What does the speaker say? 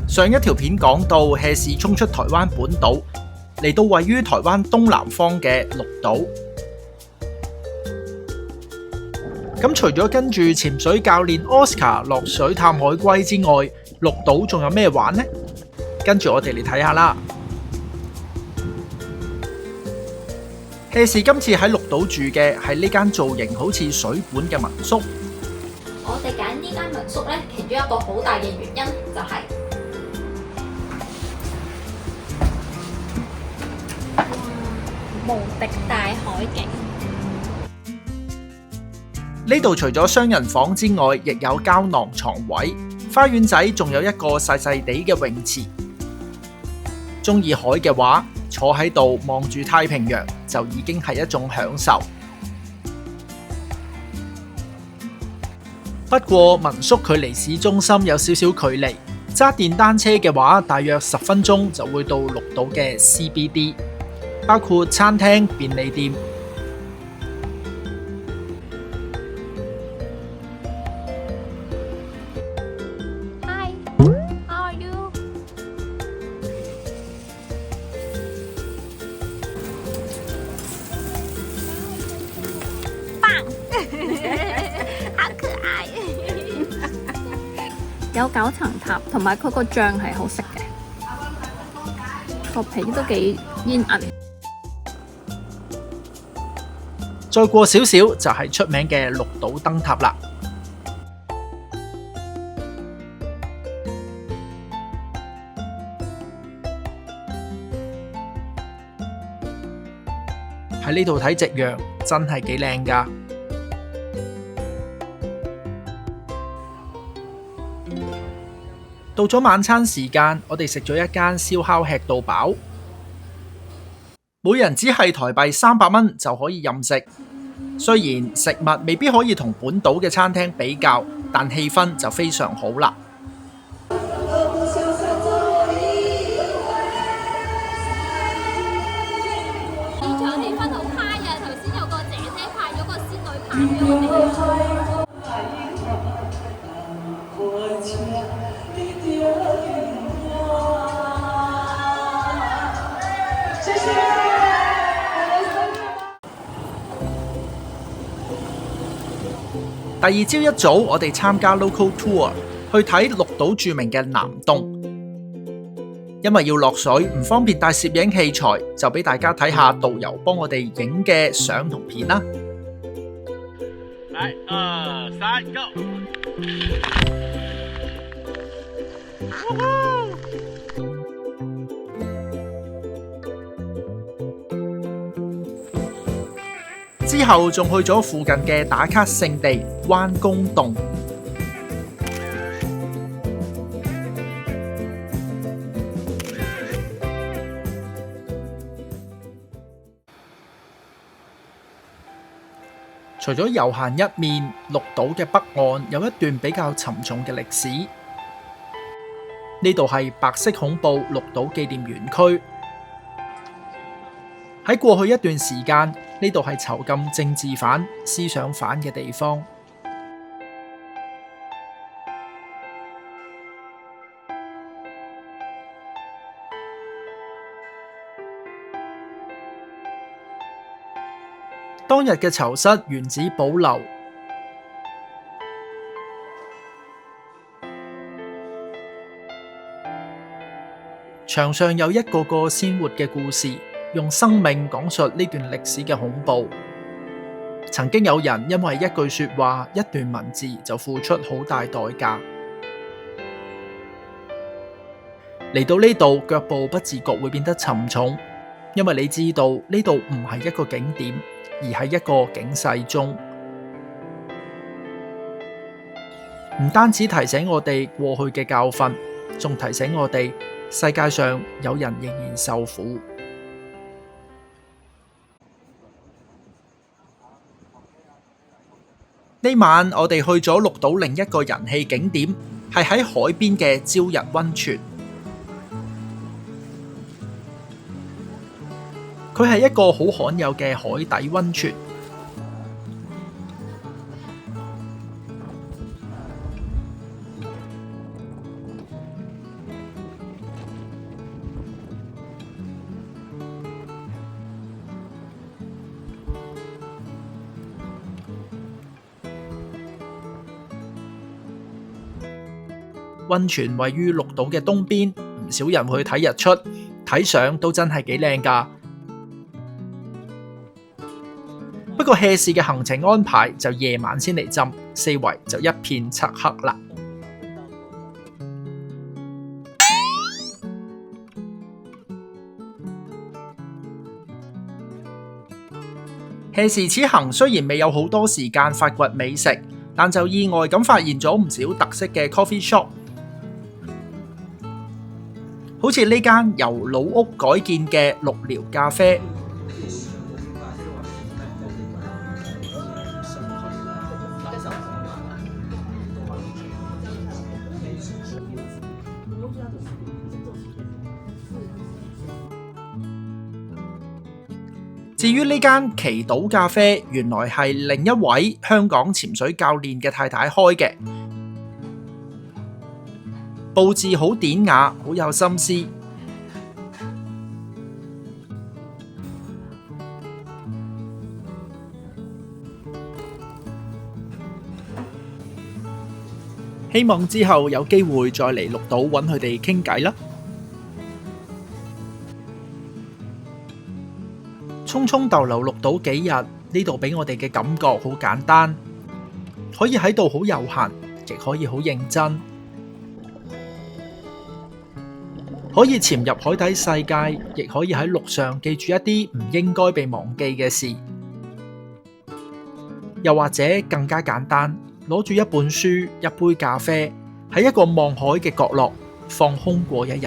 上一條片講到 hea 士衝出台灣本島，嚟到位於台灣東南方嘅綠島。咁除咗跟住潛水教練 Oscar 落水探海龜之外，綠島仲有咩玩呢？跟住我哋嚟睇下啦。hea 士今次喺綠島住嘅係呢間造型好似水管嘅民宿。我哋揀呢間民宿咧，其中一個好大嘅原因就係無敵大海景。呢度除咗雙人房之外，亦有膠囊床位，花園仔仲有一個細細地嘅泳池。中意海嘅話，坐喺度望住太平洋就已經係一種享受。不過民宿距離市中心有少少距離，揸電單車嘅話，大約10分鐘就會到綠島嘅 CBD， 包括餐廳、便利店。Hi, how are you? 棒，好可愛。有9層塔，同埋佢個醬係好食嘅，個皮都幾煙韌。再過少少就係出名嘅綠島燈塔啦。喺呢度睇夕陽真係幾靚㗎。到咗晚餐時間，我哋食咗一間燒烤吃到飽，每人只係台幣300蚊就可以任食。雖然食物未必可以同本島嘅餐廳比較，但氣氛就非常好啦。現場氣氛好嗨啊！頭先有個姐姐派咗個仙女棒俾我哋。第二朝一早，我哋參加 local tour 去睇綠島著名嘅南洞。因為要落水，唔方便帶攝影器材，就俾大家睇下導遊幫我哋影嘅相同片啦。來，2、3，Go！之後仲去咗附近嘅打卡勝地灣公洞。除咗悠閒一面，綠島嘅北岸有一段比較沉重嘅歷史。呢度係白色恐怖綠島紀念園區。喺過去一段時間，呢度係囚禁政治犯、思想犯嘅地方。當日嘅囚室原址保留，牆上有一個個鮮活嘅故事，用生命講述呢段歷史嘅恐怖。曾經有人因為一句說話、一段文字就付出好大代價。嚟到呢度，腳步不自覺會變得沉重。因為你知道呢度唔係一個景點，而係一個警世鐘。唔單止提醒我哋過去嘅教訓，仲提醒我哋世界上有人仍然受苦。呢晚我哋去咗綠島另一個人氣景點，係喺海邊嘅朝日溫泉。佢係一個好罕有嘅海底溫泉。溫泉位於綠島嘅東邊，唔少人會去睇日出，睇相都真係幾靚㗎。不過 hea 士嘅行程安排就夜晚先嚟浸，四圍就一片漆黑啦。hea 士此行雖然未有好多時間發掘美食，但就意外咁發現咗唔少特色嘅 coffee shop。好似呢間由老屋改建嘅綠寮咖啡，至於呢間奇島咖啡，原來係另一位香港潛水教練嘅太太開嘅。佈置好典雅，好有心思。希望之後有機會再嚟綠島揾佢哋傾偈啦。匆匆逗留綠島幾日，呢度俾我哋嘅感覺好簡單，可以喺度好悠閒，亦可以好認真。可以潛入海底世界，亦可以喺陸上記住一啲唔應該被忘記嘅事。又或者更加簡單，攞住一本書、一杯咖啡，喺一個望海嘅角落放空過一日。